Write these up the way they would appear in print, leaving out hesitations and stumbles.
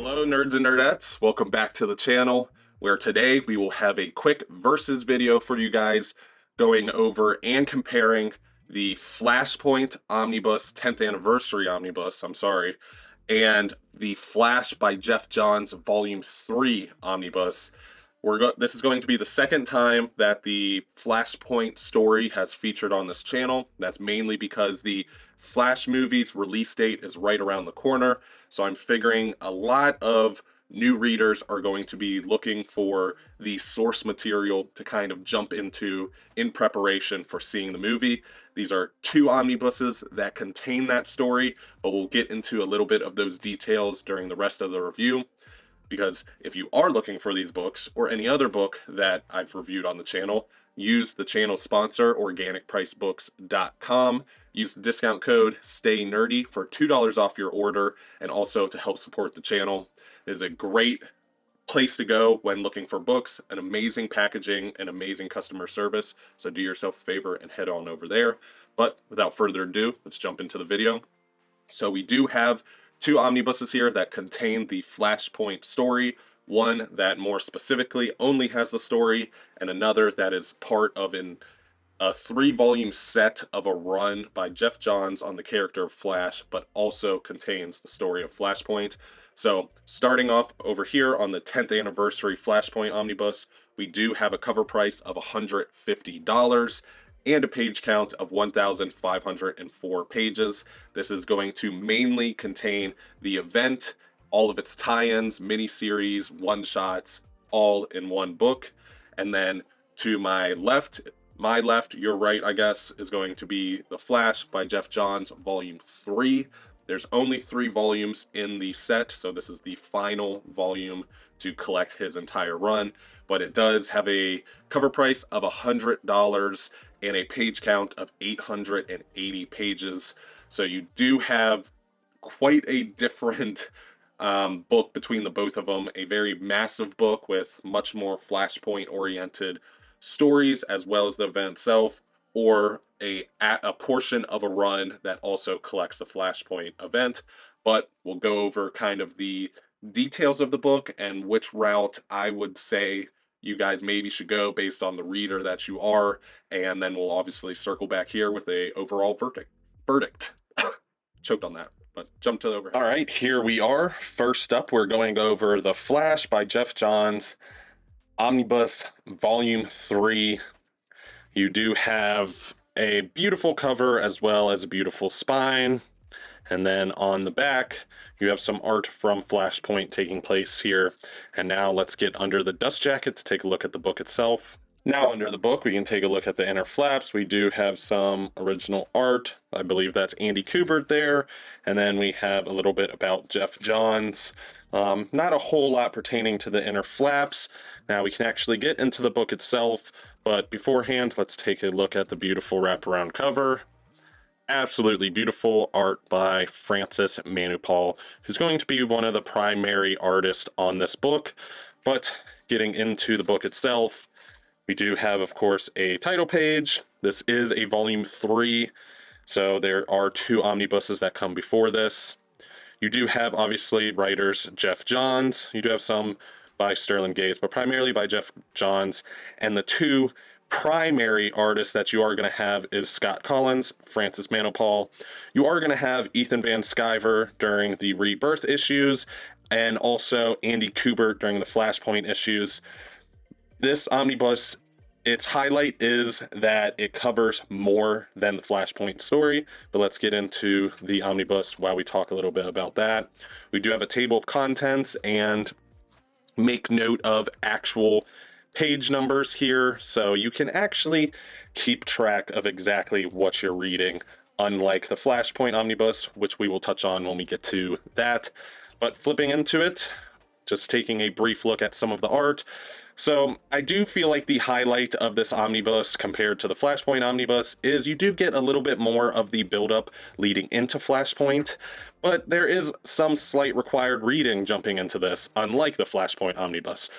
Hello nerds and nerdettes, welcome back to the channel where today we will have a quick versus video for you guys going over and comparing the Flashpoint Omnibus 10th Anniversary Omnibus, and the Flash by Jeff Johns Volume 3 Omnibus. This is going to be the second time that the Flashpoint story has featured on this channel. That's mainly because the Flash movie's release date is right around the corner, so I'm figuring a lot of new readers are going to be looking for the source material to kind of jump into in preparation for seeing the movie. These are two omnibuses that contain that story, but we'll get into a little bit of those details during the rest of the review. Because if you are looking for these books or any other book that I've reviewed on the channel, use the channel sponsor, organicpricebooks.com. Use the discount code STAYNERDY for $2 off your order, and also to help support the channel. It is a great place to go when looking for books, an amazing packaging, and amazing customer service. So do yourself a favor and head on over there. But without further ado, let's jump into the video. So we do have two omnibuses here that contain the Flashpoint story, one that more specifically only has the story, and another that is part of a 3-volume set of a run by Jeff Johns on the character of Flash, but also contains the story of Flashpoint. So starting off over here on the 10th anniversary Flashpoint Omnibus, we do have a cover price of $150 and a page count of 1,504 pages. This is going to mainly contain the event, all of its tie-ins, miniseries, one-shots, all in one book. And then to my left, your right, I guess, is going to be The Flash by Jeff Johns, Volume 3. There's only 3 volumes in the set, so this is the final volume to collect his entire run. But it does have a cover price of $100 and a page count of 880 pages. So you do have quite a different book between the both of them. A very massive book with much more Flashpoint-oriented stories, as well as the event itself, or a portion of a run that also collects the Flashpoint event. But we'll go over kind of the details of the book and which route I would say you guys maybe should go based on the reader that you are, and then we'll obviously circle back here with a overall verdict. Choked on that, but jump to the overhead. All right, here we are. First up, we're going over The Flash by Jeff Johns, Omnibus Volume 3. You do have a beautiful cover as well as a beautiful spine. And then on the back, you have some art from Flashpoint taking place here. And now let's get under the dust jacket to take a look at the book itself. Now under the book, we can take a look at the inner flaps. We do have some original art. I believe that's Andy Kubert there. And then we have a little bit about Jeff Johns. Not a whole lot pertaining to the inner flaps. Now we can actually get into the book itself. But beforehand, let's take a look at the beautiful wraparound cover. Absolutely beautiful art by Francis Manupal, who's going to be one of the primary artists on this book. But getting into the book itself, we do have, of course, a title page. This is a volume 3, so there are 2 omnibuses that come before this. You do have, obviously, writers Jeff Johns. You do have some by Sterling Gates, but primarily by Jeff Johns. And the 2 primary artists that you are going to have is Scott Collins, Francis Manupal. You are going to have Ethan Van Sciver during the Rebirth issues, and also Andy Kubert during the Flashpoint issues. This omnibus, its highlight is that it covers more than the Flashpoint story, but let's get into the omnibus while we talk a little bit about that. We do have a table of contents and make note of actual page numbers here, so you can actually keep track of exactly what you're reading, unlike the Flashpoint Omnibus, which we will touch on when we get to that. But flipping into it, just taking a brief look at some of the art. So I do feel like the highlight of this omnibus compared to the Flashpoint Omnibus is you do get a little bit more of the build-up leading into Flashpoint, but there is some slight required reading jumping into this, unlike the Flashpoint Omnibus.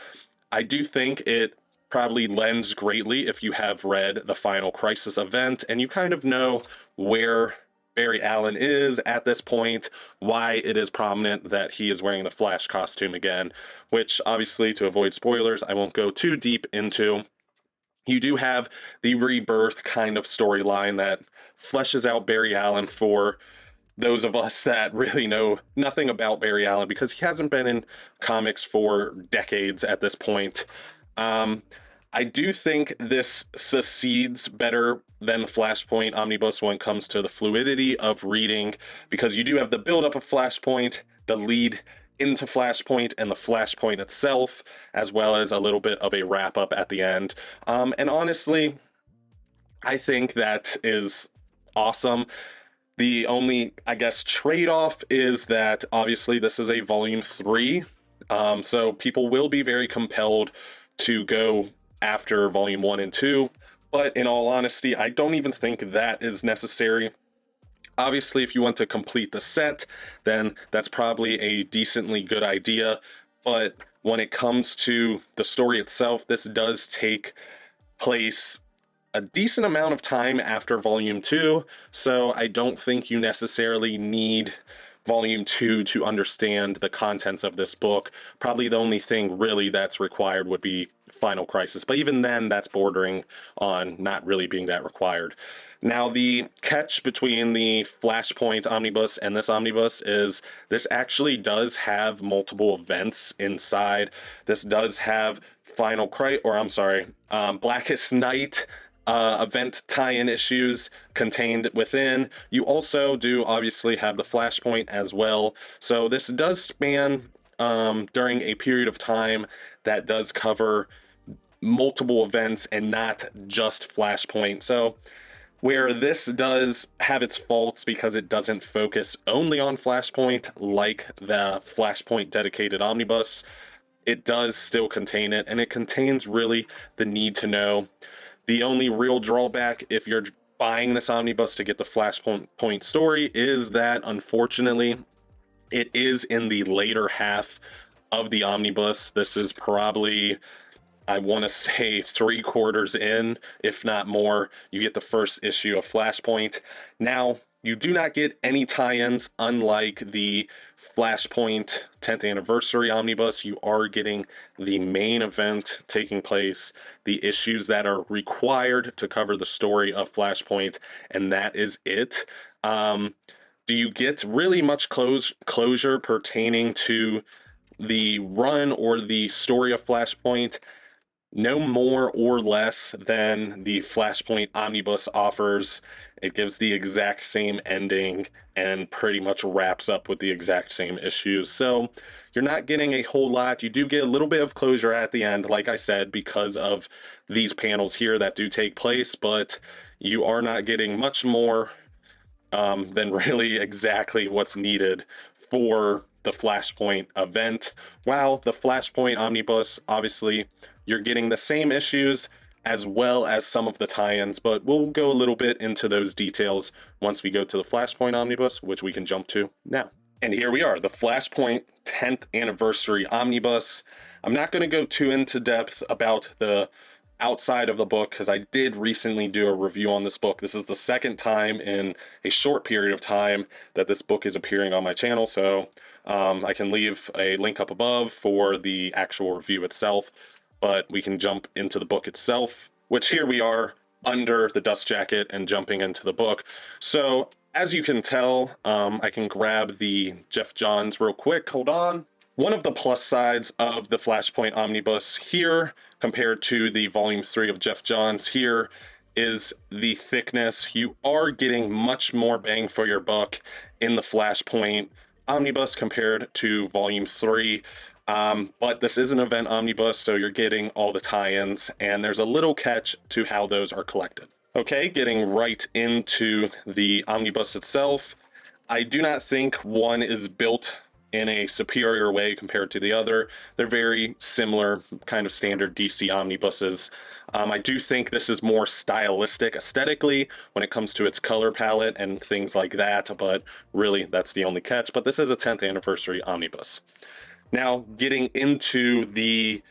I do think it probably lends greatly if you have read the Final Crisis event and you kind of know where Barry Allen is at this point, why it is prominent that he is wearing the Flash costume again, which obviously, to avoid spoilers, I won't go too deep into. You do have the rebirth kind of storyline that fleshes out Barry Allen for those of us that really know nothing about Barry Allen, because he hasn't been in comics for decades at this point. Um, I do think this succeeds better than the Flashpoint Omnibus when it comes to the fluidity of reading, because you do have the build-up of Flashpoint, the lead into Flashpoint, and the Flashpoint itself, as well as a little bit of a wrap-up at the end. And honestly, I think that is awesome. The only, I guess, trade-off is that obviously this is a volume 3, so people will be very compelled to go after volume 1 and 2, but in all honesty, I don't even think that is necessary. Obviously, if you want to complete the set, then that's probably a decently good idea, but when it comes to the story itself, this does take place a decent amount of time after volume 2, so I don't think you necessarily need volume 2 to understand the contents of this book. Probably the only thing really that's required would be Final Crisis, but even then that's bordering on not really being that required. Now, the catch between the Flashpoint Omnibus and this Omnibus is this actually does have multiple events inside. This does have Blackest Night event tie-in issues contained within. You also do obviously have the Flashpoint as well. So this does span during a period of time that does cover multiple events and not just Flashpoint. So where this does have its faults because it doesn't focus only on Flashpoint like the Flashpoint dedicated omnibus, it does still contain it, and it contains really the need to know. The only real drawback if you're buying this omnibus to get the Flashpoint story is that, unfortunately, it is in the later half of the omnibus. This is probably, I want to say, 3/4 in, if not more. You get the first issue of Flashpoint. Now, you do not get any tie-ins, unlike the Flashpoint 10th Anniversary Omnibus. You are getting the main event taking place, the issues that are required to cover the story of Flashpoint, and that is it. Do you get really much closure pertaining to the run or the story of Flashpoint? No more or less than the Flashpoint Omnibus offers. It gives the exact same ending and pretty much wraps up with the exact same issues. So you're not getting a whole lot. You do get a little bit of closure at the end, like I said, because of these panels here that do take place, but you are not getting much more than really exactly what's needed for the Flashpoint event. While the Flashpoint Omnibus, obviously, you're getting the same issues as well as some of the tie-ins, but we'll go a little bit into those details once we go to the Flashpoint Omnibus, which we can jump to now. And here we are, the Flashpoint 10th Anniversary Omnibus. I'm not going to go too into depth about the outside of the book, because I did recently do a review on this book. This is the second time in a short period of time that this book is appearing on my channel, so I can leave a link up above for the actual review itself, but we can jump into the book itself, which here we are under the dust jacket and jumping into the book. So as you can tell, I can grab the Jeff Johns real quick. Hold on. One of the plus sides of the Flashpoint Omnibus here, compared to the Volume 3 of Jeff Johns here, is the thickness. You are getting much more bang for your buck in the Flashpoint Omnibus compared to Volume 3. But this is an event omnibus, so you're getting all the tie-ins, and there's a little catch to how those are collected. Okay, getting right into the omnibus itself, I do not think one is built in a superior way compared to the other. They're very similar, kind of standard DC omnibuses. I do think this is more stylistic aesthetically when it comes to its color palette and things like that, but really that's the only catch. But this is a 10th anniversary omnibus. Now, getting into the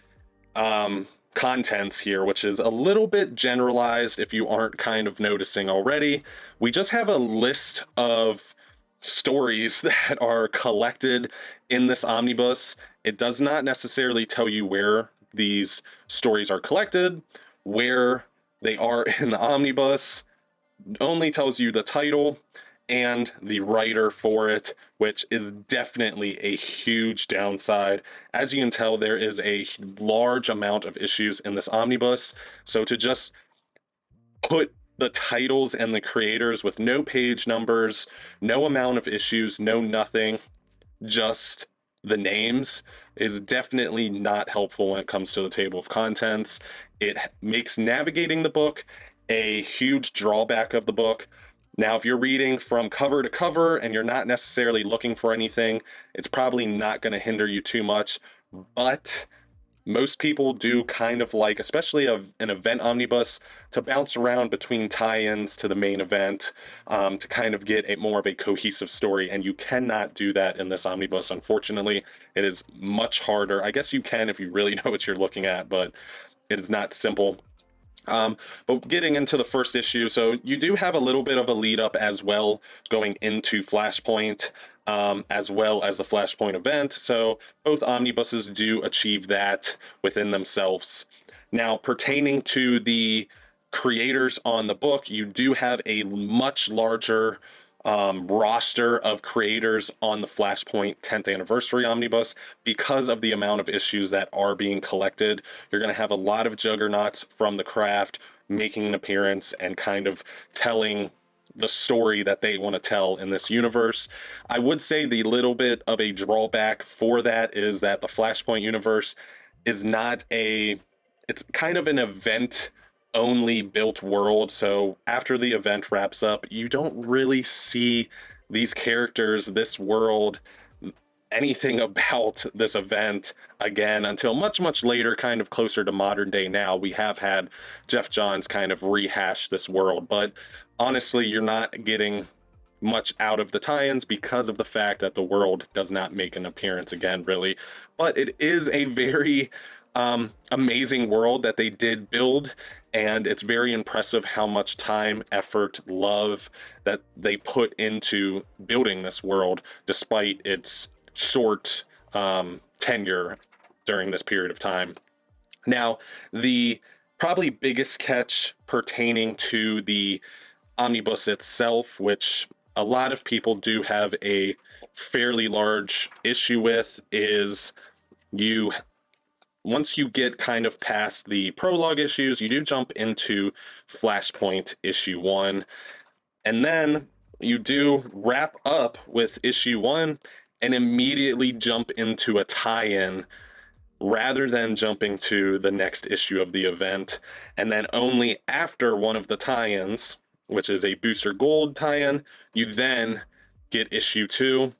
contents here, which is a little bit generalized if you aren't kind of noticing already. We just have a list of stories that are collected in this omnibus. It does not necessarily tell you where these stories are collected, where they are in the omnibus. It only tells you the title and the writer for it, which is definitely a huge downside. As you can tell, there is a large amount of issues in this omnibus, so to just put the titles and the creators with no page numbers, no amount of issues, no nothing, just the names, is definitely not helpful when it comes to the table of contents. It makes navigating the book a huge drawback of the book. Now, if you're reading from cover to cover and you're not necessarily looking for anything, it's probably not going to hinder you too much, but most people do kind of like, especially an event omnibus, to bounce around between tie-ins to the main event, to kind of get more of a cohesive story, and you cannot do that in this omnibus, unfortunately. It is much harder. I guess you can if you really know what you're looking at, but it is not simple. But getting into the first issue, so you do have a little bit of a lead up as well going into Flashpoint, as well as the Flashpoint event. So both omnibuses do achieve that within themselves. Now, pertaining to the creators on the book, you do have a much larger roster of creators on the Flashpoint 10th anniversary omnibus because of the amount of issues that are being collected. You're going to have a lot of juggernauts from the craft making an appearance and kind of telling the story that they want to tell in this universe. I would say the little bit of a drawback for that is that the Flashpoint universe is not it's kind of an event only built world, so after the event wraps up, you don't really see these characters, this world, anything about this event again until much later, kind of closer to modern day. Now we have had Jeff Johns kind of rehash this world, but honestly, you're not getting much out of the tie-ins because of the fact that the world does not make an appearance again, really. But it is a very amazing world that they did build, and it's very impressive how much time, effort, love that they put into building this world despite its short tenure during this period of time. Now, the probably biggest catch pertaining to the omnibus itself, which a lot of people do have a fairly large issue with, is once you get kind of past the prologue issues, you do jump into Flashpoint issue 1, and then you do wrap up with issue 1 and immediately jump into a tie-in rather than jumping to the next issue of the event. And then only after one of the tie-ins, which is a Booster Gold tie-in, you then get issue 2.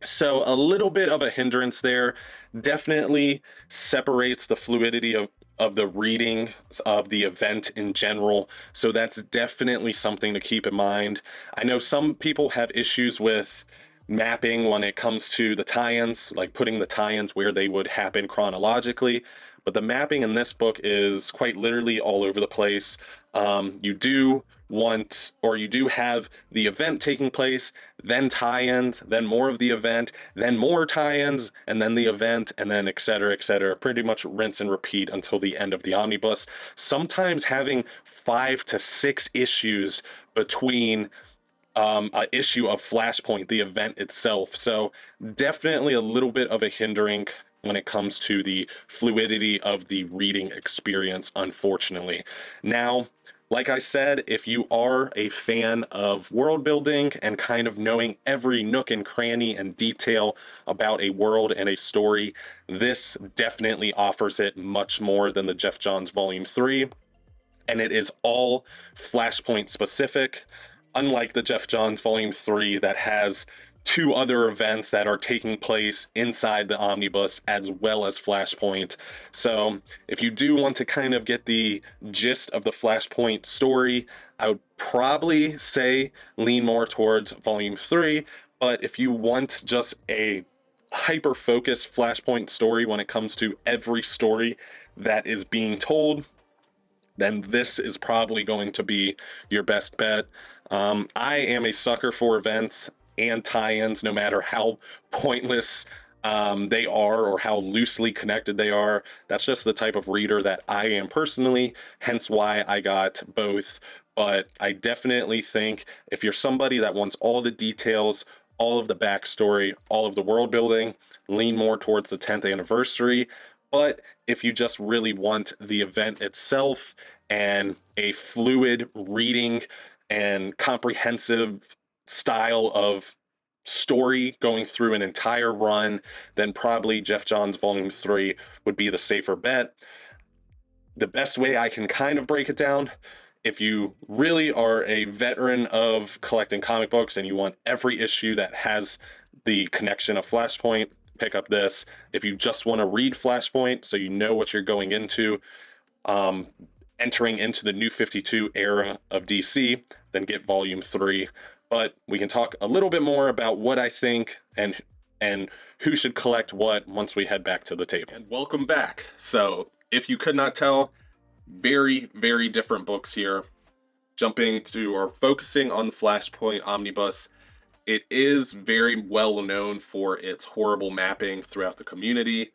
So a little bit of a hindrance there. Definitely separates the fluidity of the reading of the event in general. So that's definitely something to keep in mind. I know some people have issues with mapping when it comes to the tie-ins, like putting the tie-ins where they would happen chronologically, but the mapping in this book is quite literally all over the place. You do have the event taking place, then tie-ins, then more of the event, then more tie-ins, and then the event, and then etc., etc. Pretty much rinse and repeat until the end of the omnibus. Sometimes having 5 to 6 issues between an issue of Flashpoint, the event itself. So definitely a little bit of a hindering when it comes to the fluidity of the reading experience, unfortunately. Now, like I said, if you are a fan of world building and kind of knowing every nook and cranny and detail about a world and a story, this definitely offers it much more than the Jeff Johns Volume 3. And it is all Flashpoint specific, unlike the Jeff Johns Volume 3 that has 2 other events that are taking place inside the omnibus as well as Flashpoint. So if you do want to kind of get the gist of the Flashpoint story, I would probably say lean more towards Volume 3. But if you want just a hyper-focused Flashpoint story when it comes to every story that is being told, then this is probably going to be your best bet. I am a sucker for events and tie-ins, no matter how pointless they are or how loosely connected they are. That's just the type of reader that I am personally, hence why I got both. But I definitely think if you're somebody that wants all the details, all of the backstory, all of the world building, lean more towards the 10th anniversary. But if you just really want the event itself and a fluid reading and comprehensive style of story going through an entire run, then probably Jeff Johns Volume 3 would be the safer bet. The best way I can kind of break it down, if you really are a veteran of collecting comic books and you want every issue that has the connection of Flashpoint, pick up this. If you just want to read Flashpoint so you know what you're going into, entering into the New 52 era of DC, then get Volume 3. But we can talk a little bit more about what I think and who should collect what once we head back to the table. And welcome back. So, if you could not tell, very, very different books here. Jumping to or focusing on the Flashpoint Omnibus, it is very well known for its horrible mapping throughout the community.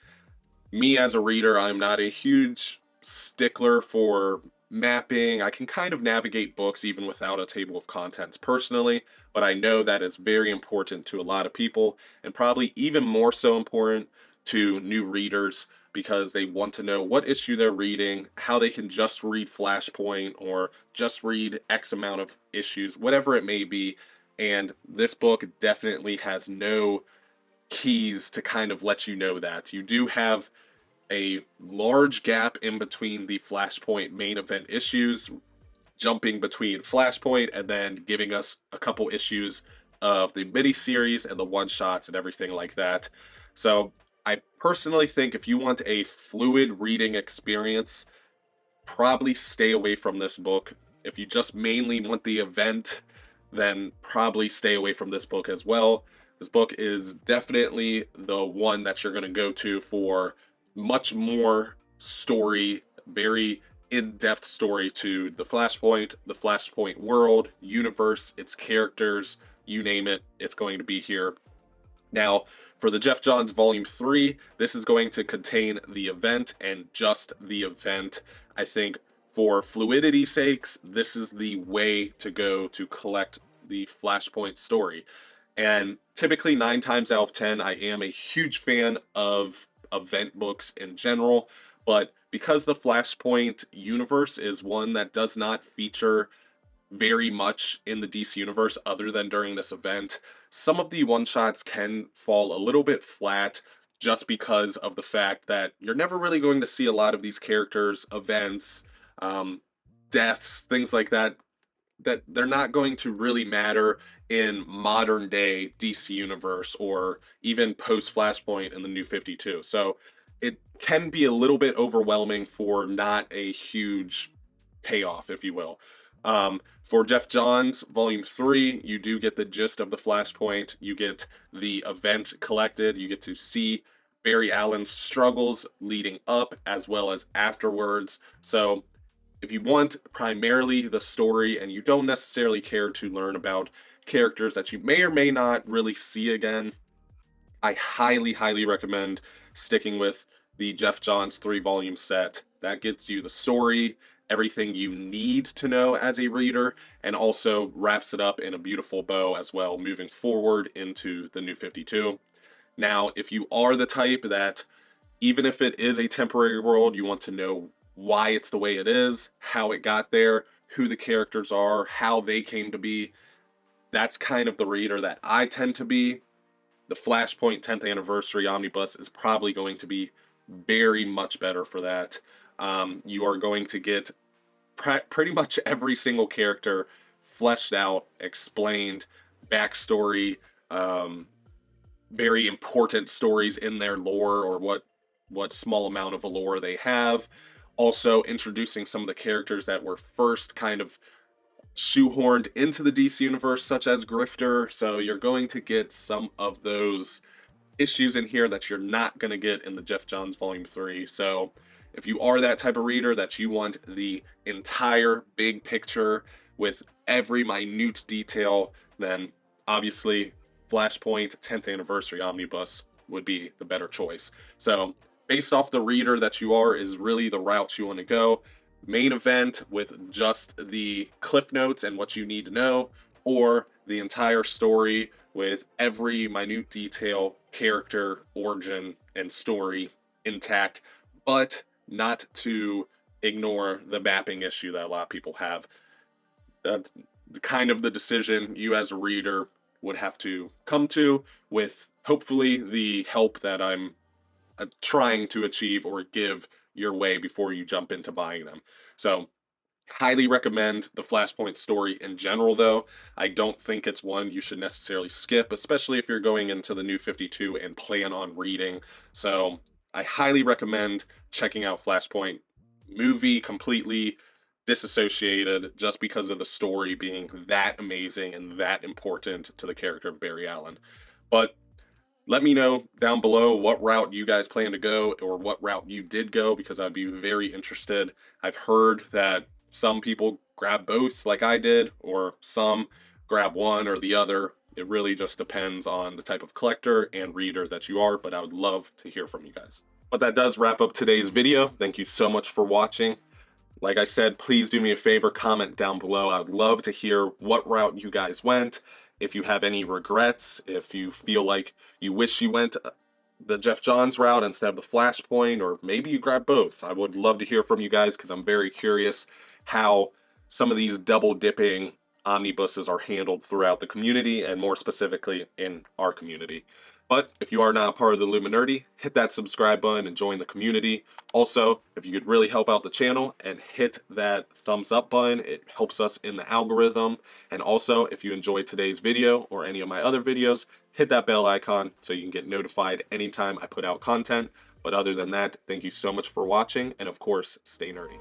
Me as a reader, I'm not a huge stickler for mapping. I can kind of navigate books even without a table of contents personally, but I know that is very important to a lot of people, and probably even more so important to new readers because they want to know what issue they're reading, how they can just read Flashpoint or just read X amount of issues, whatever it may be. And this book definitely has no keys to kind of let you know that. You do have a large gap in between the Flashpoint main event issues, jumping between Flashpoint and then giving us a couple issues of the mini-series and the one-shots and everything like that. So I personally think if you want a fluid reading experience, probably stay away from this book. If you just mainly want the event, then probably stay away from this book as well. This book is definitely the one that you're going to go to for much more story, very in-depth story to the Flashpoint world, universe, its characters, you name it, it's going to be here. Now, for the Jeff Johns Volume 3, this is going to contain the event and just the event. I think for fluidity's sakes, this is the way to go to collect the Flashpoint story. And typically 9 times out of 10, I am a huge fan of event books in general, but because the Flashpoint universe is one that does not feature very much in the DC universe other than during this event, some of the one-shots can fall a little bit flat just because of the fact that you're never really going to see a lot of these characters, events, deaths, things like that, that they're not going to really matter in modern day DC universe or even post Flashpoint in the New 52. So it can be a little bit overwhelming for not a huge payoff, if you will. For Jeff Johns Volume 3, you do get the gist of the Flashpoint. You get the event collected. You get to see Barry Allen's struggles leading up as well as afterwards. So if you want primarily the story and you don't necessarily care to learn about characters that you may or may not really see again, I highly, highly recommend sticking with the Jeff Johns 3-volume set. That gets you the story, everything you need to know as a reader, and also wraps it up in a beautiful bow as well, moving forward into the New 52. Now, if you are the type that, even if it is a temporary world, you want to know why it's the way it is, how it got there, who the characters are, how they came to be, that's kind of the reader that I tend to be. The Flashpoint 10th Anniversary Omnibus is probably going to be very much better for that. You are going to get pretty much every single character fleshed out, explained, backstory, very important stories in their lore or what small amount of a lore they have. Also introducing some of the characters that were first kind of shoehorned into the DC universe, such as Grifter. So you're going to get some of those issues in here that you're not going to get in the Jeff Johns Volume 3. So if you are that type of reader that you want the entire big picture with every minute detail, then obviously Flashpoint 10th Anniversary Omnibus would be the better choice. So based off the reader that you are is really the route you want to go. Main event with just the cliff notes and what you need to know, or the entire story with every minute detail, character, origin, and story intact, but not to ignore the mapping issue that a lot of people have. That's kind of the decision you as a reader would have to come to, with hopefully the help that I'm trying to achieve or give your way before you jump into buying them. So highly recommend the Flashpoint story in general, though. I don't think it's one you should necessarily skip, especially if you're going into the New 52 and plan on reading. So I highly recommend checking out Flashpoint. Movie completely disassociated just because of the story being that amazing and that important to the character of Barry Allen. But let me know down below what route you guys plan to go, or what route you did go, because I'd be very interested. I've heard that some people grab both like I did, or some grab one or the other. It really just depends on the type of collector and reader that you are, but I would love to hear from you guys. But that does wrap up today's video. Thank you so much for watching. Like I said, please do me a favor, comment down below. I would love to hear what route you guys went. If you have any regrets, if you feel like you wish you went the Jeff Johns route instead of the Flashpoint, or maybe you grab both. I would love to hear from you guys, because I'm very curious how some of these double dipping omnibuses are handled throughout the community, and more specifically in our community. But if you are not a part of the Illuminati, hit that subscribe button and join the community. Also, if you could really help out the channel and hit that thumbs up button, it helps us in the algorithm. And also, if you enjoyed today's video or any of my other videos, hit that bell icon so you can get notified anytime I put out content. But other than that, thank you so much for watching, and of course, stay nerdy.